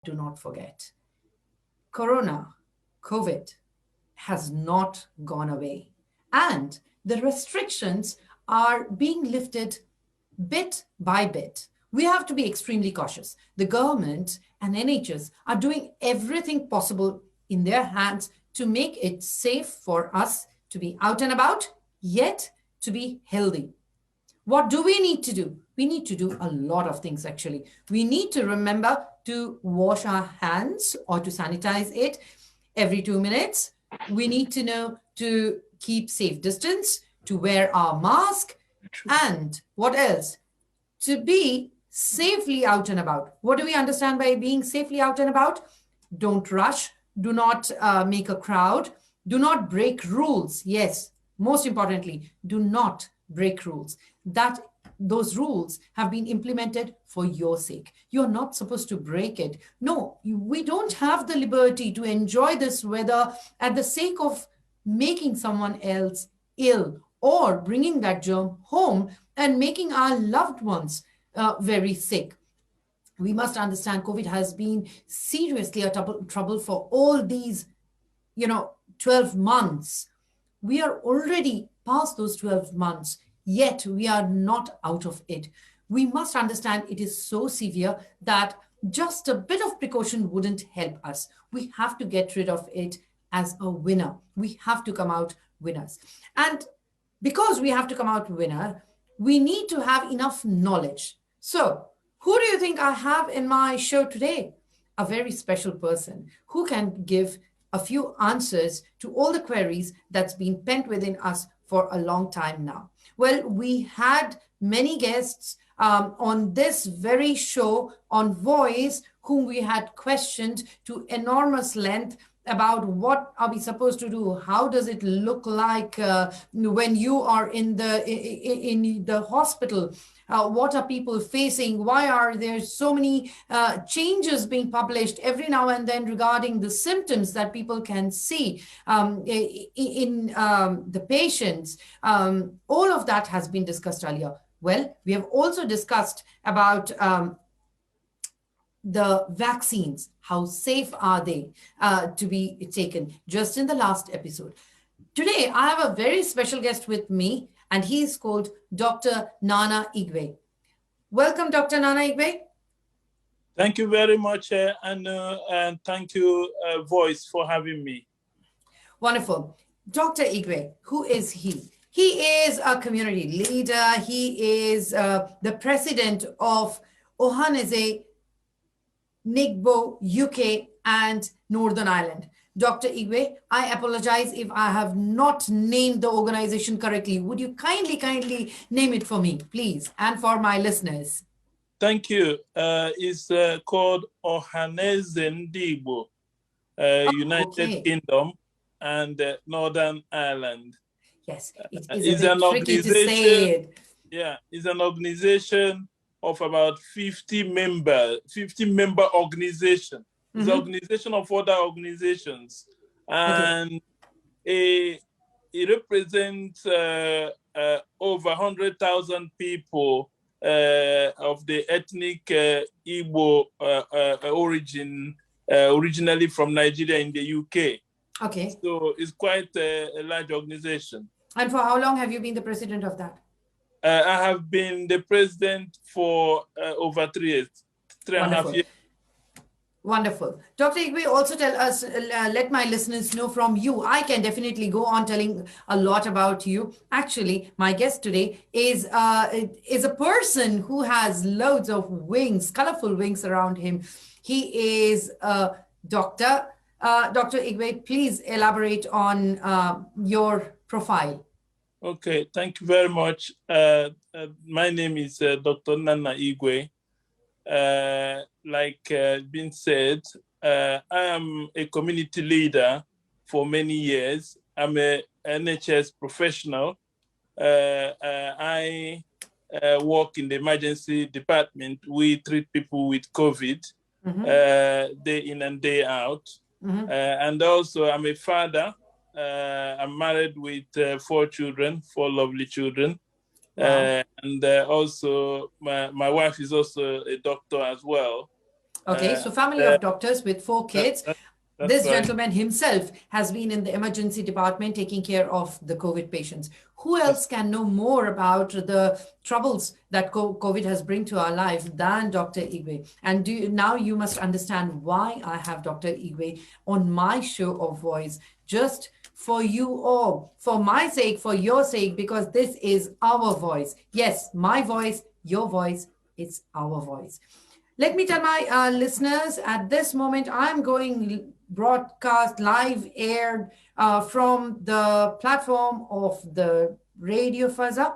do not forget, Corona, COVID, has not gone away. And the restrictions are being lifted bit by bit. We have to be extremely cautious. The government and NHS are doing everything possible in their hands to make it safe for us to be out and about, yet to be healthy. What do we need to do? We need to do a lot of things, actually. We need to remember to wash our hands or to sanitize it every 2 minutes. We need to know to keep safe distance, to wear our mask, and what else? To be safely out and about. What do we understand by being safely out and about? Don't rush. Do not make a crowd. Do not break rules. Yes, most importantly, do not break rules. Those rules have been implemented for your sake. You're not supposed to break it. No, we don't have the liberty to enjoy this weather at the sake of making someone else ill or bringing that germ home and making our loved ones very sick. We must understand COVID has been seriously a trouble for all these, 12 months. We are already past those 12 months, yet we are not out of it. We must understand it is so severe that just a bit of precaution wouldn't help us. We have to get rid of it as a winner. We have to come out winners. And because we have to come out winner, we need to have enough knowledge. So, who do you think I have in my show today? A very special person who can give a few answers to all the queries that's been pent within us for a long time now. Well, we had many guests on this very show on Voice whom we had questioned to enormous length about what are we supposed to do? How does it look like when you are in the hospital? What are people facing? Why are there so many changes being published every now and then regarding the symptoms that people can see in the patients? All of that has been discussed earlier. Well, we have also discussed about the vaccines. How safe are they to be taken? Just in the last episode. Today, I have a very special guest with me, and he is called Dr. Nnanna Lgwe. Welcome, Dr. Nnanna Lgwe. Thank you very much, Annu, and thank you, Voice, for having me. Wonderful. Dr. Lgwe, who is he? He is a community leader. He is the president of Ohaneze, Neighbours, UK, and Northern Ireland. Dr. Lgwe, I apologize if I have not named the organization correctly. Would you kindly name it for me, please, and for my listeners? Thank you. It's called Ohaneze Neighbours, United Kingdom and Northern Ireland. Yes, it is a bit tricky to say it. Yeah, it's an organization of about 50 member organization. It's an organization of other organizations. And it represents over 100,000 people of the ethnic Igbo origin, originally from Nigeria in the UK. Okay. So it's quite a large organization. And for how long have you been the president of that? I have been the president for over 3 years, 3.5 years. Wonderful. Dr. Lgwe, also tell us, let my listeners know from you. I can definitely go on telling a lot about you. Actually, my guest today is a person who has loads of wings, colorful wings around him. He is a doctor. Dr. Lgwe, please elaborate on your profile. Okay, thank you very much. My name is Dr. Nnanna Lgwe. Like been said, I am a community leader for many years. I'm a NHS professional. I work in the emergency department. We treat people with COVID day in and day out. And also I'm a father. I'm married with 4 children, 4 lovely children. Wow. And also my wife is also a doctor as well. Okay, so family of doctors with 4 kids. This right. gentleman himself has been in the emergency department taking care of the COVID patients. Who else can know more about the troubles that COVID has bring to our life than Dr. Lgwe? And now you must understand why I have Dr. Lgwe on my show of Voice, just for you all, for my sake, for your sake, because this is our voice. Yes, my voice, your voice, it's our voice. Let me tell my listeners at this moment, I'm going broadcast live aired from the platform of the Radio Faza,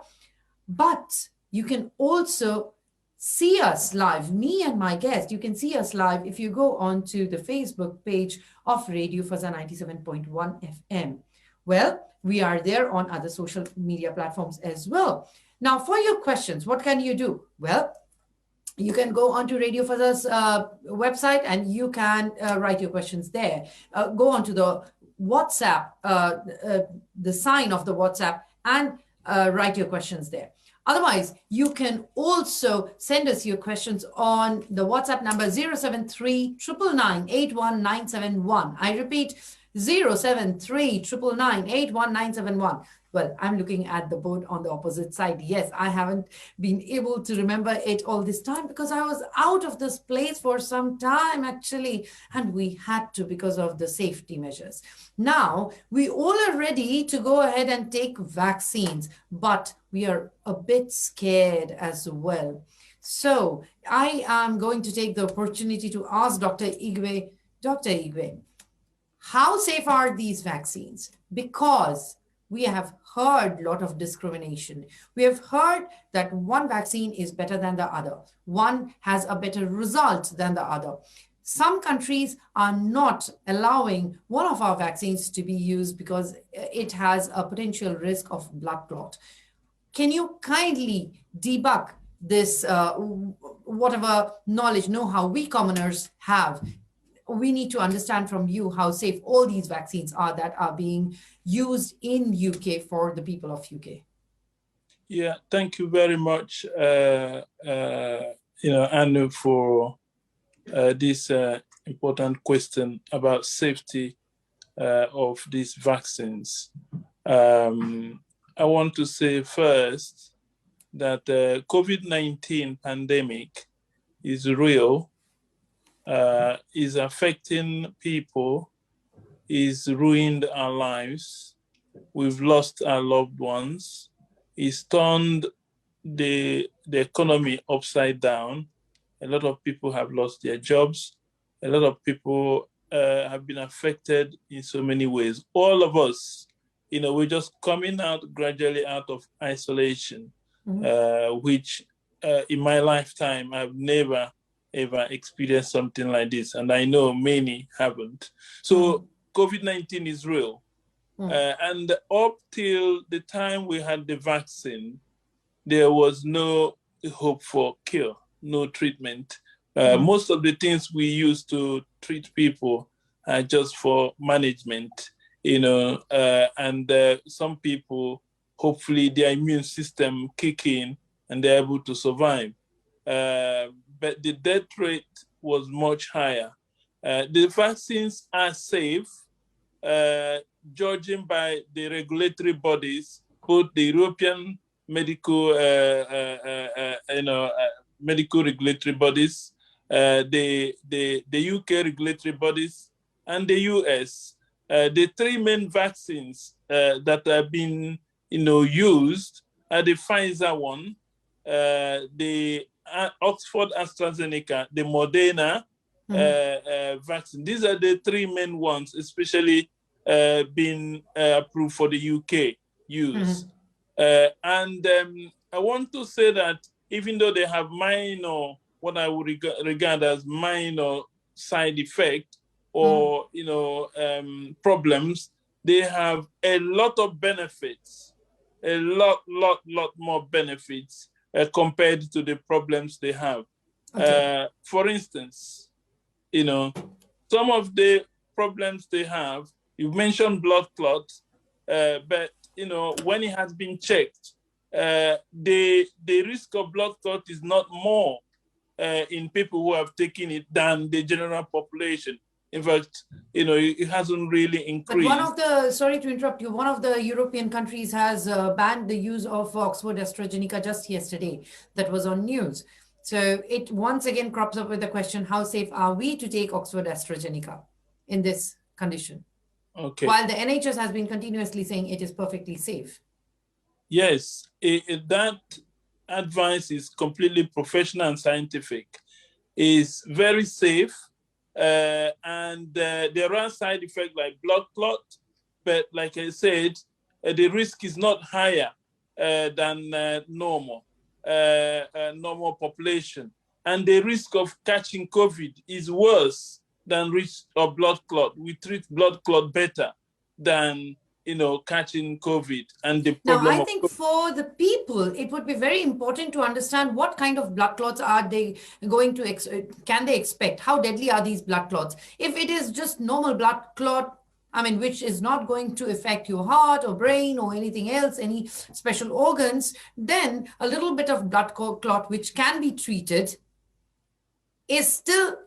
but you can also see us live, me and my guest. You can see us live if you go on to the Facebook page of Radio Faza 97.1 FM. Well, we are there on other social media platforms as well. Now, for your questions, what can you do? Well, you can go onto Radio Faza's website and you can write your questions there. Go onto the WhatsApp, the sign of the WhatsApp, and write your questions there. Otherwise, you can also send us your questions on the WhatsApp number 073 999 81971. I repeat, 073 999 81971. Well, I'm looking at the board on the opposite side. Yes, I haven't been able to remember it all this time because I was out of this place for some time, actually, and we had to because of the safety measures. Now, we all are ready to go ahead and take vaccines, but we are a bit scared as well. So I am going to take the opportunity to ask Dr. Lgwe, Dr. Lgwe, how safe are these vaccines? Because we have heard a lot of discrimination. We have heard that one vaccine is better than the other. One has a better result than the other. Some countries are not allowing one of our vaccines to be used because it has a potential risk of blood clot. Can you kindly debunk this, whatever knowledge, know-how we commoners have? We need to understand from you how safe all these vaccines are that are being used in UK for the people of UK. Yeah, thank you very much, Annu, for this important question about safety of these vaccines. I want to say first that COVID-19 pandemic is real. Is affecting people, is ruined our lives. We've lost our loved ones. It's turned the economy upside down. A lot of people have lost their jobs. A lot of people have been affected in so many ways. All of us, we're just coming out gradually out of isolation, which in my lifetime, I've never ever experienced something like this, and I know many haven't. So COVID-19 is real. And up till the time we had the vaccine, there was no hope for cure, no treatment. Most of the things we use to treat people are just for management, and some people, hopefully their immune system kick in and they're able to survive. But the death rate was much higher. The vaccines are safe, judging by the regulatory bodies, both the European medical, medical regulatory bodies, the UK regulatory bodies, and the US. The 3 main vaccines that have been, used are the Pfizer one, the Oxford AstraZeneca, the Moderna vaccine. These are the 3 main ones, especially been approved for the UK use. And I want to say that even though they have minor, what I would regard as minor side effect or problems, they have a lot of benefits, a lot more benefits compared to the problems they have. Okay. For instance, some of the problems they have, you've mentioned blood clots, but when it has been checked, the risk of blood clot is not more in people who have taken it than the general population. In fact, it hasn't really increased. But one of the, sorry to interrupt you, one of the European countries has banned the use of Oxford AstraZeneca just yesterday. That was on news. So it once again crops up with the question, how safe are we to take Oxford AstraZeneca in this condition? Okay. While the NHS has been continuously saying it is perfectly safe. Yes, that advice is completely professional and scientific. It's very safe. And there are side effects like blood clot, but like I said, the risk is not higher than normal population. And the risk of catching COVID is worse than risk of blood clot. We treat blood clot better than catching COVID. And the problem now, I think for the people, it would be very important to understand what kind of blood clots are they going to, can they expect? How deadly are these blood clots? If it is just normal blood clot, I mean, which is not going to affect your heart or brain or anything else, any special organs, then a little bit of blood clot, which can be treated, is still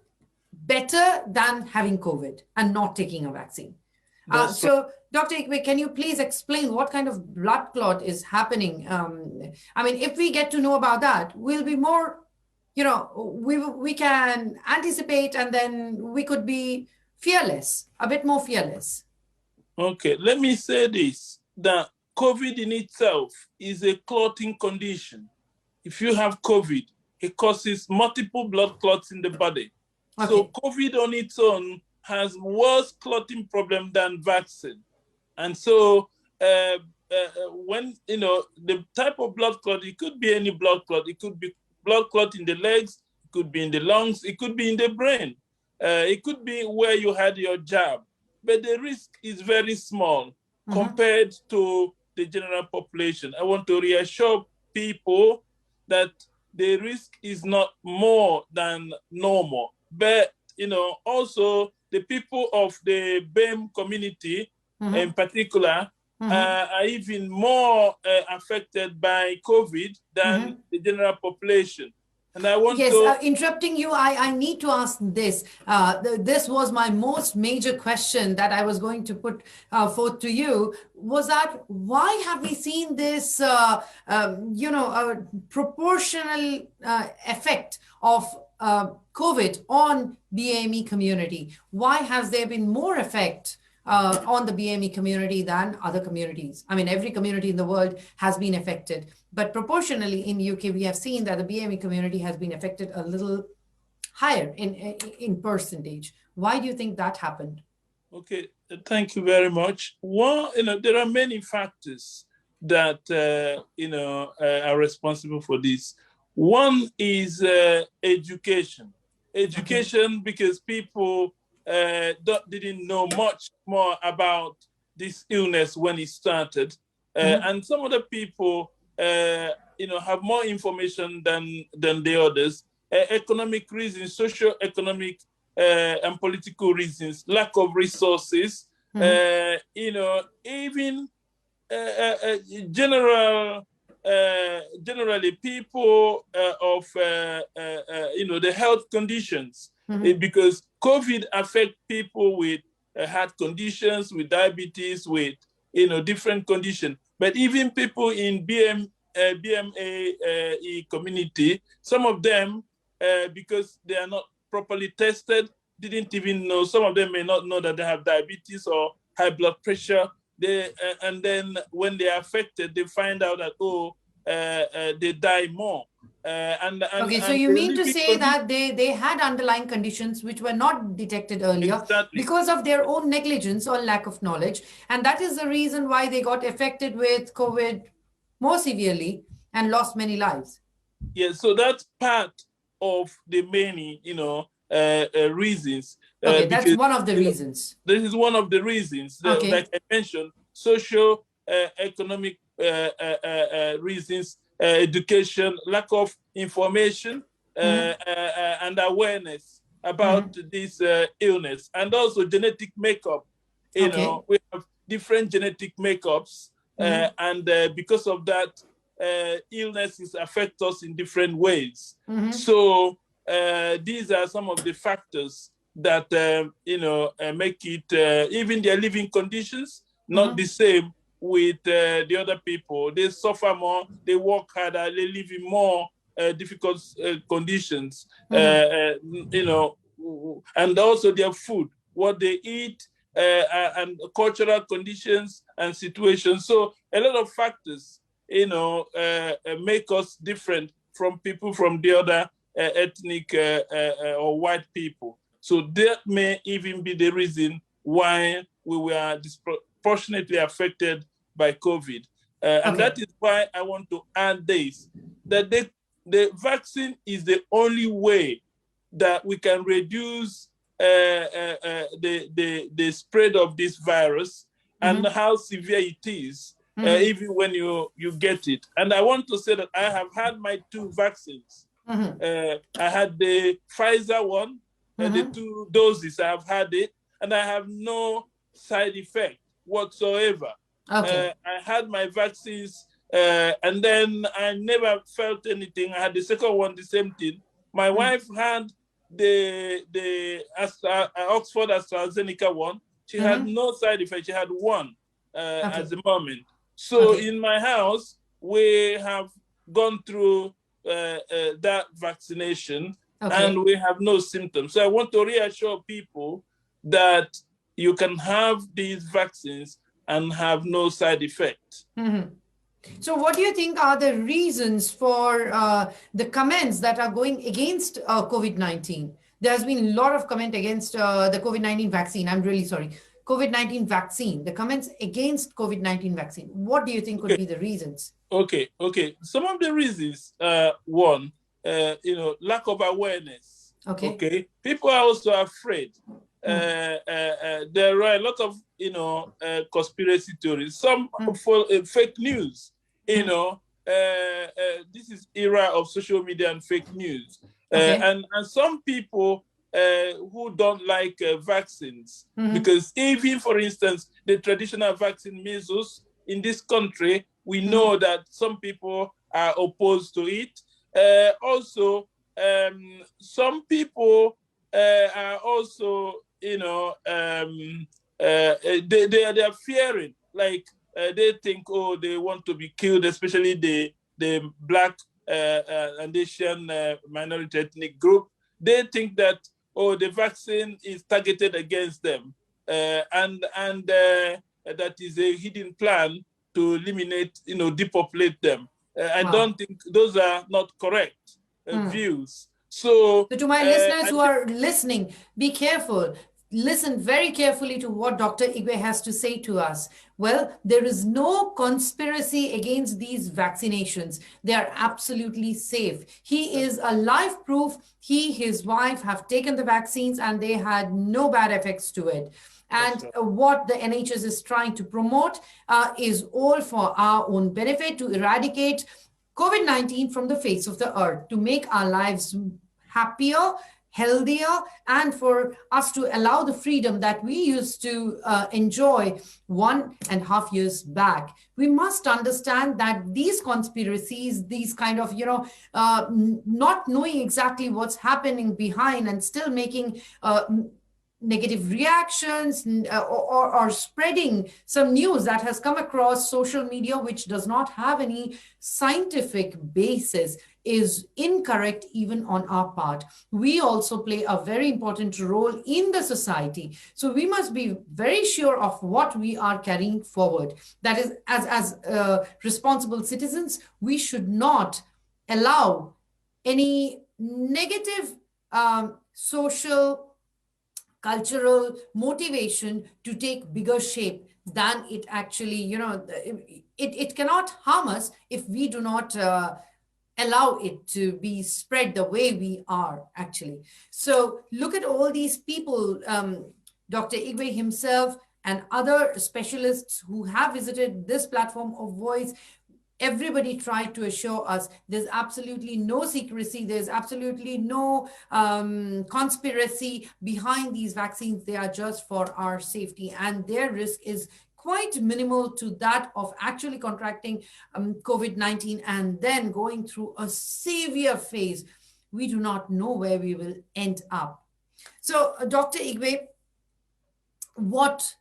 better than having COVID and not taking a vaccine. So, Dr. Lgwe, can you please explain what kind of blood clot is happening? I mean, if we get to know about that, we'll be more, we can anticipate, and then we could be fearless, a bit more fearless. Okay, let me say this, that COVID in itself is a clotting condition. If you have COVID, it causes multiple blood clots in the body. Okay. So COVID on its own has worse clotting problem than vaccine. And so when, the type of blood clot, it could be any blood clot. It could be blood clot in the legs, it could be in the lungs, it could be in the brain. It could be where you had your jab. But the risk is very small compared to the general population. I want to reassure people that the risk is not more than normal. But, also the people of the BAME community in particular are even more affected by COVID than the general population. And I want to... interrupting you, I need to ask this. This was my most major question that I was going to put forth to you, was that why have we seen this, proportional effect of COVID on BAME community? Why has there been more effect on the BAME community than other communities? I mean, every community in the world has been affected, but proportionally in UK, we have seen that the BAME community has been affected a little higher in percentage. Why do you think that happened? Okay, thank you very much. Well, there are many factors that, are responsible for this. One is education. Education, because people didn't know much more about this illness when it started. And some other people, have more information than the others. Economic reasons, socio-economic and political reasons, lack of resources, even generally people of the health conditions, because COVID affect people with heart conditions, with diabetes, with different conditions. But even people in BME community, some of them, because they are not properly tested, didn't even know. Some of them may not know that they have diabetes or high blood pressure. And then when they are affected, they find out that, they die more. So you mean to say that they had underlying conditions which were not detected earlier because of their own negligence or lack of knowledge. And that is the reason why they got affected with COVID more severely and lost many lives. Yeah, so that's part of the many, reasons. Okay, that's one of the reasons. This is one of the reasons. Okay. Like I mentioned, social, economic reasons, education, lack of information, and awareness about this illness, and also genetic makeup. We have different genetic makeups, and because of that, illnesses affect us in different ways. So these are some of the factors that, make it, even their living conditions, not the same with the other people. They suffer more, they work harder, they live in more difficult conditions, and also their food, what they eat, and cultural conditions and situations. So a lot of factors, make us different from people from the other ethnic or white people. So that may even be the reason why we were disproportionately affected by COVID. And that is why I want to add this, that the vaccine is the only way that we can reduce the spread of this virus and how severe it is, even when you get it. And I want to say that I have had my 2 vaccines. I had the Faza one, the 2 doses, I have had it, and I have no side effect whatsoever. I had my vaccines, and then I never felt anything. I had the second one, the same thing. My wife had the Oxford AstraZeneca one. She had no side effect. She had one at the moment. So in my house, we have gone through that vaccination, and we have no symptoms. So I want to reassure people that you can have these vaccines and have no side effect. So what do you think are the reasons for the comments that are going against COVID-19? There has been a lot of comment against the COVID-19 vaccine. I'm really sorry. COVID-19 vaccine, the comments against COVID-19 vaccine. What do you think could be the reasons? Okay. Some of the reasons, one, lack of awareness. Okay. People are also afraid. There are a lot of, conspiracy theories, some for fake news. This is era of social media and fake news. And some people who don't like vaccines, because even, for instance, the traditional vaccine measles in this country, we know that some people are opposed to it. Also, some people are also, they are fearing, like they think, they want to be killed, especially the Black and Asian minority ethnic group. They think that, the vaccine is targeted against them, and that is a hidden plan to eliminate, depopulate them. I don't think those are not correct views. So to my listeners who are listening, be careful. Listen very carefully to what Dr. Lgwe has to say to us. Well, there is no conspiracy against these vaccinations. They are absolutely safe. He is a live proof. His wife have taken the vaccines and they had no bad effects to it. And what the NHS is trying to promote is all for our own benefit, to eradicate COVID-19 from the face of the earth, to make our lives happier, healthier, and for us to allow the freedom that we used to enjoy 1.5 years back. We must understand that these conspiracies, these kind of, not knowing exactly what's happening behind and still making negative reactions or spreading some news that has come across social media which does not have any scientific basis is incorrect even on our part. We also play a very important role in the society. So we must be very sure of what we are carrying forward. That is, as responsible citizens, we should not allow any negative social, cultural motivation to take bigger shape than it actually, it cannot harm us if we do not allow it to be spread the way we are actually. So look at all these people, Dr. Lgwe himself and other specialists who have visited this platform of Voice. Everybody tried to assure us there's absolutely no secrecy, there's absolutely no conspiracy behind these vaccines. They are just for our safety, and their risk is quite minimal to that of actually contracting COVID-19 and then going through a severe phase we do not know where we will end up. So, Dr. Igwe, what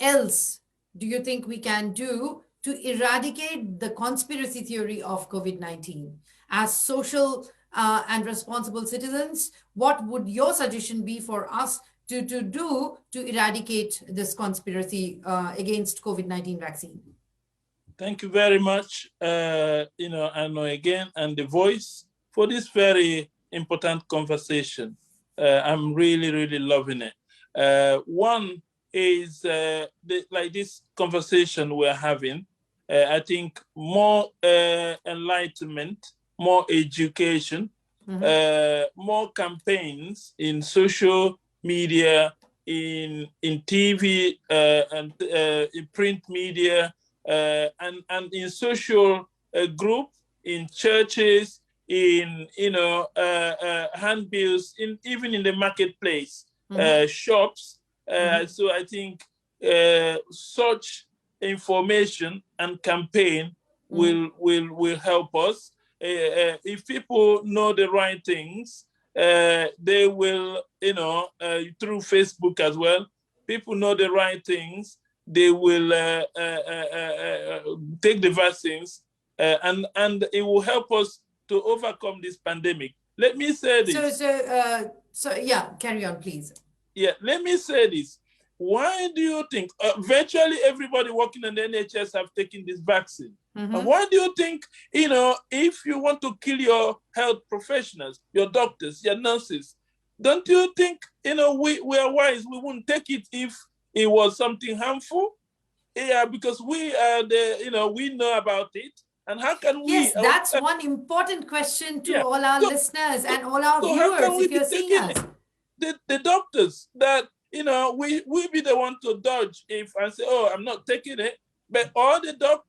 else do you think we can do to eradicate the conspiracy theory of COVID-19? As social and responsible citizens, what would your suggestion be for us to do to eradicate this conspiracy against COVID-19 vaccine? Thank you very much, Annu again, and the Voice for this very important conversation. I'm really, really loving it. One is like this conversation we're having. I think more enlightenment, more education, more campaigns in social media, in TV and in print media, and in social group, in churches, in handbills, even in the marketplace, shops. So I think such information and campaign will help us. If people know the right things, they will, through Facebook as well. People know the right things. They will take the vaccines, and it will help us to overcome this pandemic. Let me say this. So yeah, carry on, please. Yeah, let me say this. Why do you think virtually everybody working in the NHS have taken this vaccine? And why do you think, if you want to kill your health professionals, your doctors, your nurses, don't you think, we are wise, we wouldn't take it if it was something harmful? Yeah, because we are we know about it. And how can we? Yes, that's one important question to all our listeners and all our viewers, if you're seeing us. The doctors that, we be the one to dodge if and say, oh, I'm not taking it. But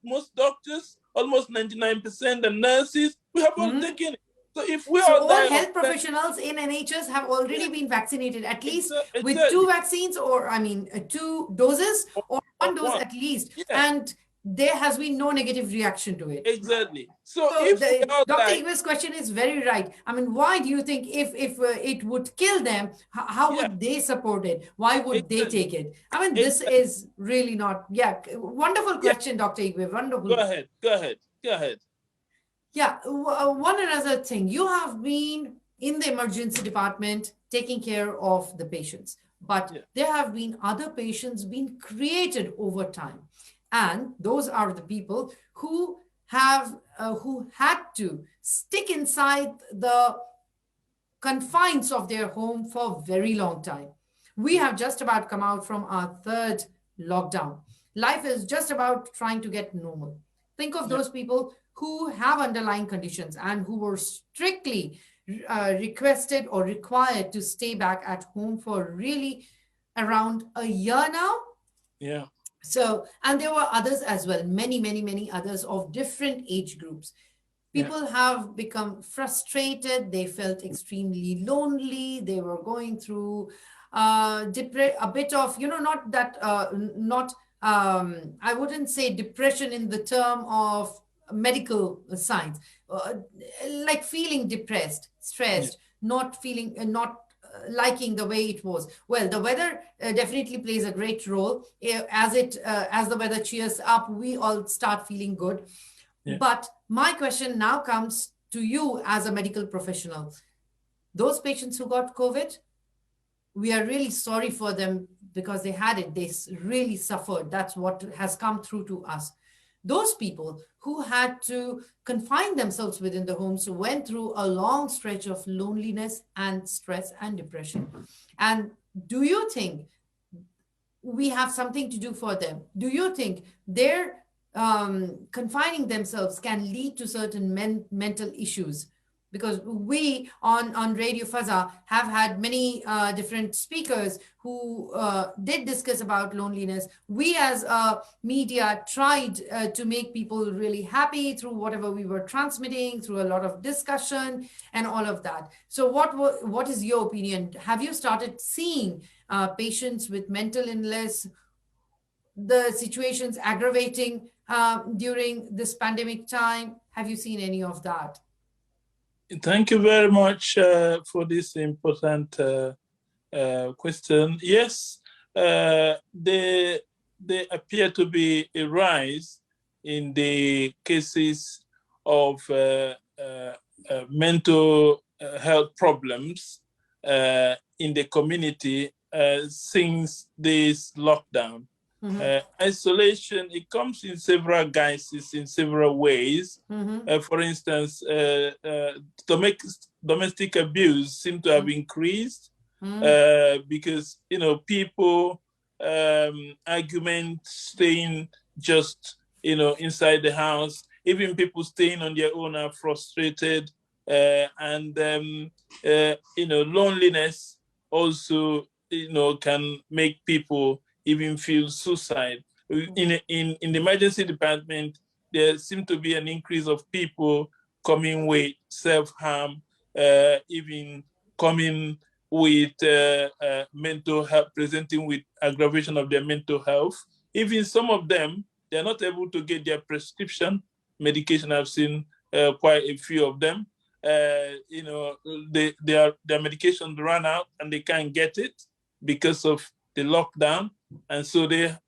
most doctors, almost 99%, the nurses, we have all taken it. So if we all health professionals in NHS have already been vaccinated, at least with 2 vaccines, or 2 doses, or 1 dose at least. Yeah. And there has been no negative reaction to it. Exactly. So if Dr. Igwe's question is very right. I mean, why do you think if it would kill them, how would they support it? Why would they take it? I mean, this is really not, wonderful question, Dr. Igwe, wonderful. Go ahead. Yeah, one another thing. You have been in the emergency department taking care of the patients, but there have been other patients being created over time. And those are the people who had to stick inside the confines of their home for a very long time. We have just about come out from our 3rd lockdown. Life is just about trying to get normal. Think of those people who have underlying conditions and who were strictly requested or required to stay back at home for really around a year now. Yeah. So, and there were others as well, many others of different age groups. People have become frustrated. They felt extremely lonely. They were going through a bit of, I wouldn't say depression in the term of medical science, like feeling depressed, stressed, not liking the way it was. Well, the weather definitely plays a great role. As the weather cheers up, we all start feeling good. Yeah. But my question now comes to you as a medical professional. Those patients who got COVID, we are really sorry for them because they had it. They really suffered. That's what has come through to us. Those people who had to confine themselves within the homes went through a long stretch of loneliness and stress and depression. And do you think we have something to do for them? Do you think their confining themselves can lead to certain mental issues? Because we on Radio Faza have had many different speakers who did discuss about loneliness. We as media tried to make people really happy through whatever we were transmitting, through a lot of discussion and all of that. So what is your opinion? Have you started seeing patients with mental illness, the situations aggravating during this pandemic time? Have you seen any of that? Thank you very much for this important question. Yes, there appear to be a rise in the cases of mental health problems in the community since this lockdown. Isolation, it comes in several guises, in several ways. For instance, domestic abuse seems to have increased because, people argument staying just, inside the house. Even people staying on their own are frustrated, and loneliness also, can make people even feel suicide. In the emergency department, there seems to be an increase of people coming with self-harm, even coming with mental health, presenting with aggravation of their mental health. Even some of them, they're not able to get their prescription medication. I've seen quite a few of them. Their medication run out and they can't get it because of the lockdown, and so their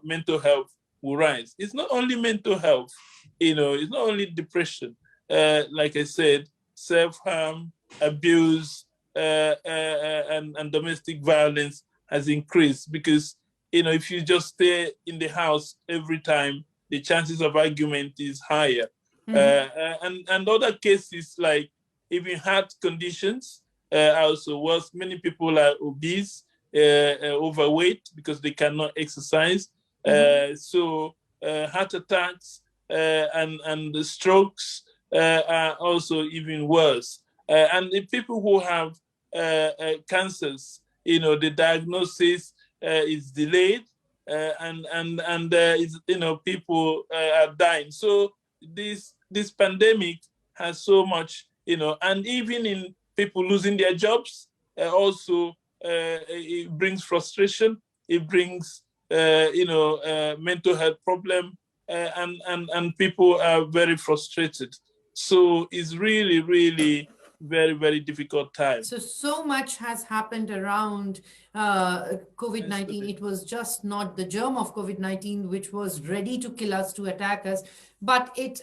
mental health will rise. It's not only mental health, it's not only depression. Like I said, self-harm, abuse, and domestic violence has increased because, if you just stay in the house every time, the chances of argument is higher. And other cases like even heart conditions also worse. Many people are obese, overweight because they cannot exercise. So heart attacks and the strokes are also even worse. And the people who have cancers, the diagnosis is delayed, and people are dying. So this pandemic has so much, and even in people losing their jobs, also it brings frustration. It brings mental health problem, and people are very frustrated. So it's really, really very, very difficult time. So much has happened around COVID-19. It was just not the germ of COVID-19 which was ready to kill us, to attack us, but it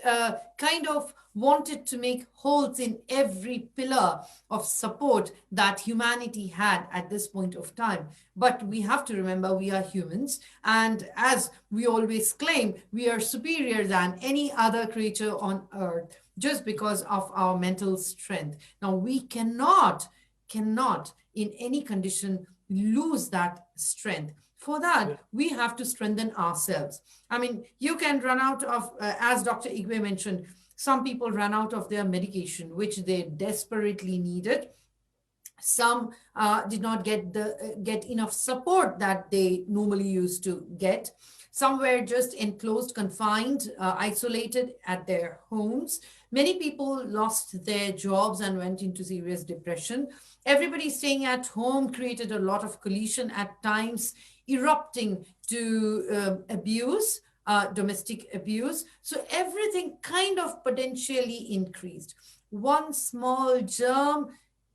kind of wanted to make holes in every pillar of support that humanity had at this point of time. But we have to remember we are humans, and as we always claim, we are superior than any other creature on earth just because of our mental strength. Now, we cannot in any condition lose that strength. For that, we have to strengthen ourselves. I mean, you can run out of, as Dr. Lgwe mentioned, some people run out of their medication, which they desperately needed. Some did not get enough support that they normally used to get. Some were just enclosed, confined, isolated at their homes. Many people lost their jobs and went into serious depression. Everybody staying at home created a lot of collision, at times erupting to abuse, domestic abuse. So everything kind of potentially increased. One small germ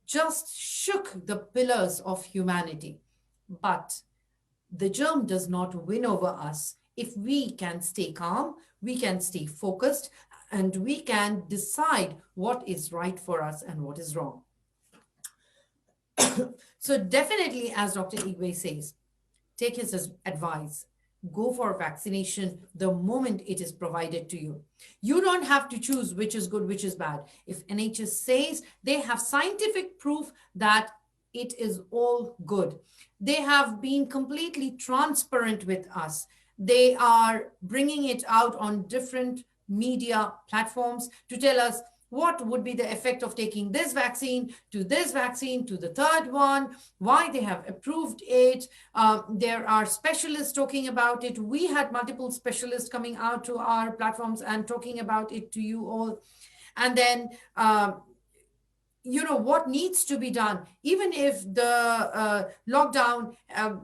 just shook the pillars of humanity. But the germ does not win over us. If we can stay calm, we can stay focused, and we can decide what is right for us and what is wrong. So definitely, as Dr. Lgwe says, take his advice. Go for vaccination the moment it is provided to you. You don't have to choose which is good, which is bad. If NHS says, they have scientific proof that it is all good. They have been completely transparent with us. They are bringing it out on different media platforms to tell us what would be the effect of taking this vaccine to the third one, why they have approved it. There are specialists talking about it. We had multiple specialists coming out to our platforms and talking about it to you all. And then what needs to be done. Even if the lockdown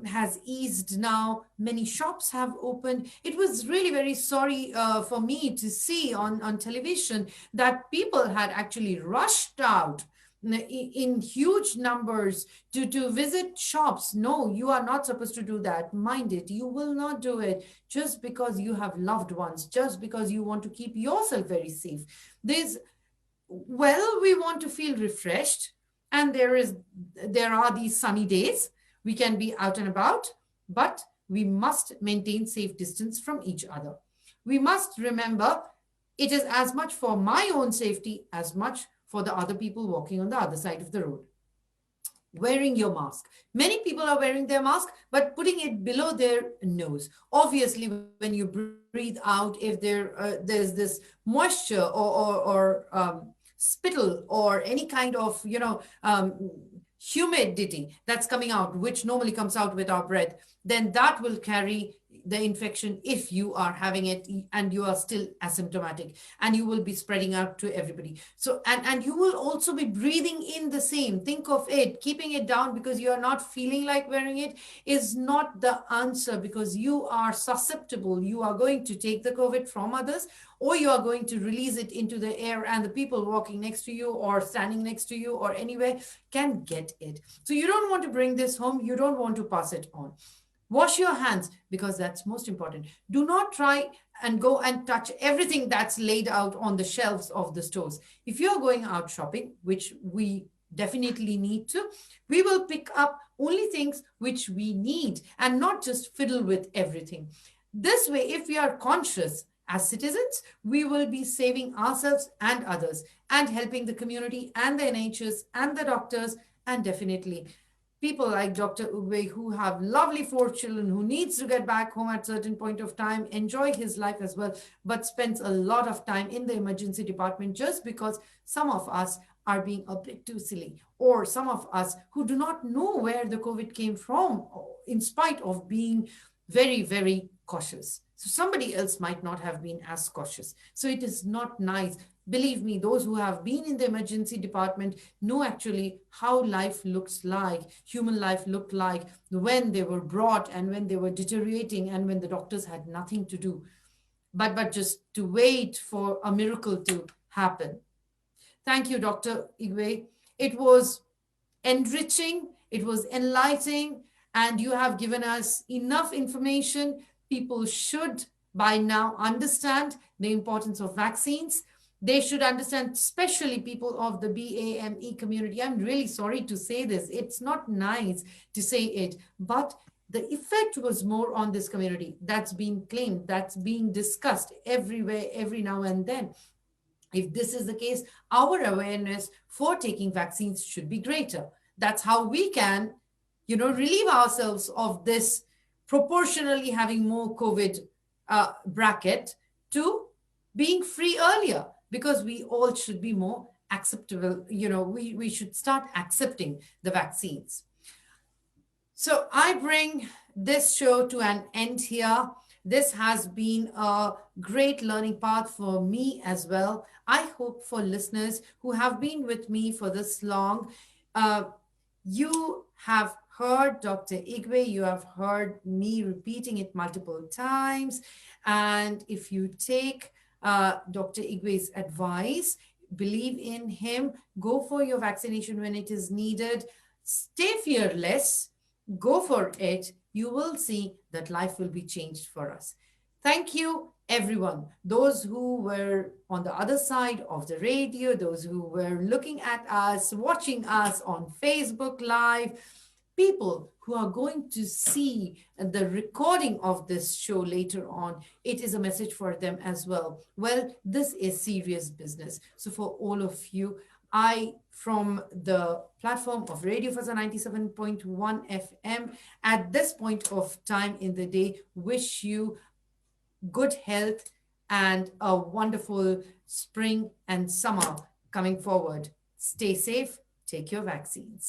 has eased now, many shops have opened. It was really very sorry for me to see on television that people had actually rushed out in huge numbers to visit shops. No, you are not supposed to do that. Mind it, you will not do it just because you have loved ones, just because you want to keep yourself very safe. There's Well, we want to feel refreshed, and there are these sunny days. We can be out and about, but we must maintain safe distance from each other. We must remember it is as much for my own safety as much for the other people walking on the other side of the road. Wearing your mask. Many people are wearing their mask, but putting it below their nose. Obviously, when you breathe out, if there's this moisture or spittle or any kind of humidity that's coming out, which normally comes out with our breath, then that will carry the infection if you are having it and you are still asymptomatic, and you will be spreading out to everybody. So and you will also be breathing in the same. Think of it, keeping it down because you are not feeling like wearing it is not the answer, because you are susceptible. You are going to take the COVID from others, or you are going to release it into the air, and the people walking next to you or standing next to you or anywhere can get it. So you don't want to bring this home. You don't want to pass it on. Wash your hands, because that's most important. Do not try and go and touch everything that's laid out on the shelves of the stores. If you're going out shopping, which we definitely need to, we will pick up only things which we need and not just fiddle with everything. This way, if we are conscious as citizens, we will be saving ourselves and others and helping the community and the NHS and the doctors, and definitely people like Dr. Lgwe, who have lovely 4 children, who needs to get back home at certain point of time, enjoy his life as well, but spends a lot of time in the emergency department just because some of us are being a bit too silly, or some of us who do not know where the COVID came from, in spite of being very, very cautious. So somebody else might not have been as cautious. So it is not nice. Believe me, those who have been in the emergency department know actually how life looks like, human life looked like when they were brought and when they were deteriorating and when the doctors had nothing to do, but just to wait for a miracle to happen. Thank you, Dr. Lgwe. It was enriching, it was enlightening, and you have given us enough information. People should by now understand the importance of vaccines. They should understand, especially people of the BAME community. I'm really sorry to say this. It's not nice to say it, but the effect was more on this community. That's being claimed, that's being discussed everywhere, every now and then. If this is the case, our awareness for taking vaccines should be greater. That's how we can, relieve ourselves of this proportionally having more COVID bracket to being free earlier, because we all should be more acceptable. We should start accepting the vaccines. So I bring this show to an end here. This has been a great learning path for me as well. I hope for listeners who have been with me for this long, you have heard Dr. Lgwe, you have heard me repeating it multiple times. And if you take Dr. Lgwe's advice, believe in him, go for your vaccination when it is needed, stay fearless, go for it. You will see that life will be changed for us. Thank you, everyone. Those who were on the other side of the radio, those who were looking at us, watching us on Facebook Live, people who are going to see the recording of this show later on, it is a message for them as well. Well, this is serious business. So for all of you, I, from the platform of Radio Faza 97.1 FM, at this point of time in the day, wish you good health and a wonderful spring and summer coming forward. Stay safe, take your vaccines.